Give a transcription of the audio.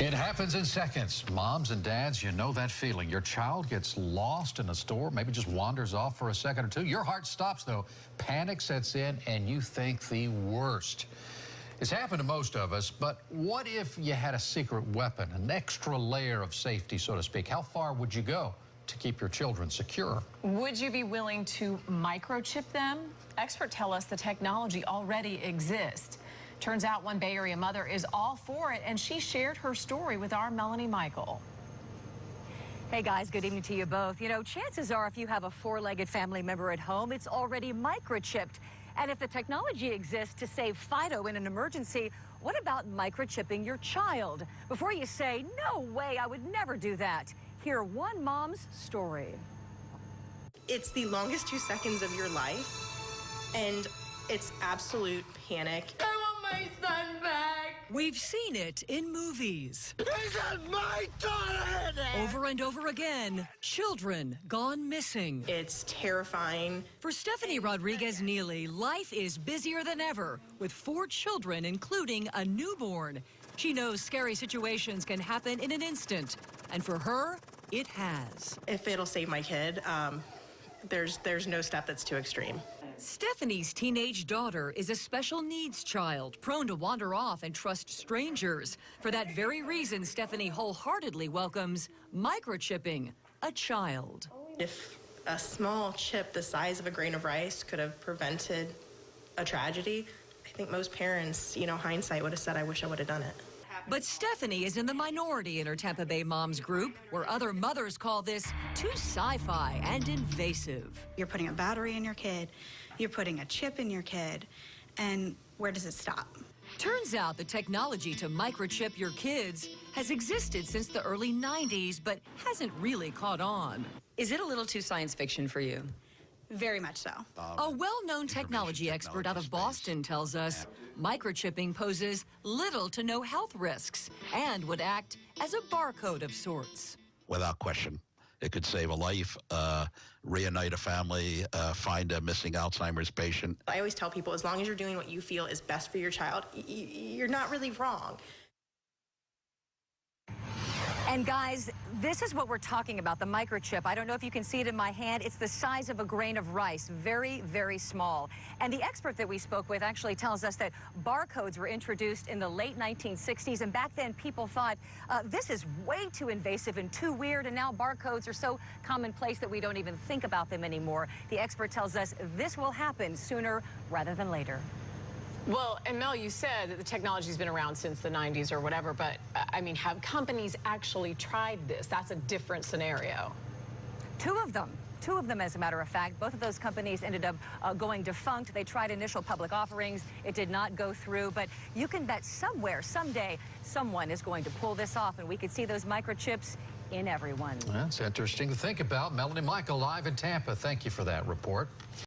It happens in seconds. Moms and dads, you know that feeling. Your child gets lost in a store, maybe just wanders off for a second or two. Your heart stops, though. Panic sets in, and you think the worst. It's happened to most of us, but what if you had a secret weapon, an extra layer of safety, so to speak? How far would you go to keep your children secure? Would you be willing to microchip them? Experts tell us the technology already exists. Turns out one Bay Area mother is all for it, and she shared her story with our Melanie Michael. Hey guys, good evening to you both. You know, chances are if you have a four-legged family member at home, it's already microchipped. And if the technology exists to save Fido in an emergency, what about microchipping your child? Before you say, no way, I would never do that, hear one mom's story. It's the longest 2 seconds of your life, and it's absolute panic. I want my son back. We've seen it in movies. Is that my daughter? Over and over again, children gone missing. It's terrifying. For Stephanie Rodriguez-Neely, life is busier than ever, with 4 children, including a newborn. She knows scary situations can happen in an instant, and for her, it has. If it'll save my kid, there's no step that's too extreme. Stephanie's teenage daughter is a special needs child, prone to wander off and trust strangers. For that very reason, Stephanie wholeheartedly welcomes microchipping a child. If a small chip the size of a grain of rice could have prevented a tragedy, I think most parents, hindsight would have said, I wish I would have done it. But Stephanie is in the minority in her Tampa Bay moms group, where other mothers call this too sci-fi and invasive. You're putting a battery in your kid, you're putting a chip in your kid, and where does it stop? Turns out the technology to microchip your kids has existed since the early 90s, but hasn't really caught on. Is it a little too science fiction for you? Very much so. A well-known technology expert out of Boston tells us microchipping poses little to no health risks and would act as a barcode of sorts. Without question. It could save a life, reunite a family, find a missing Alzheimer's patient. I always tell people, as long as you're doing what you feel is best for your child, you're not really wrong. And guys, this is what we're talking about, the microchip. I don't know if you can see it in my hand. It's the size of a grain of rice, very, very small. And the expert that we spoke with actually tells us that barcodes were introduced in the late 1960s. And back then, people thought, this is way too invasive and too weird. And now barcodes are so commonplace that we don't even think about them anymore. The expert tells us this will happen sooner rather than later. Well, and Mel, you said that the technology's been around since the 90s or whatever, but I mean, have companies actually tried this? That's a different scenario. Two of them, as a matter of fact. Both of those companies ended up going defunct. They tried initial public offerings. It did not go through, but you can bet somewhere, someday, someone is going to pull this off, and we could see those microchips in everyone. That's interesting to think about. Melanie Michael live in Tampa. Thank you for that report.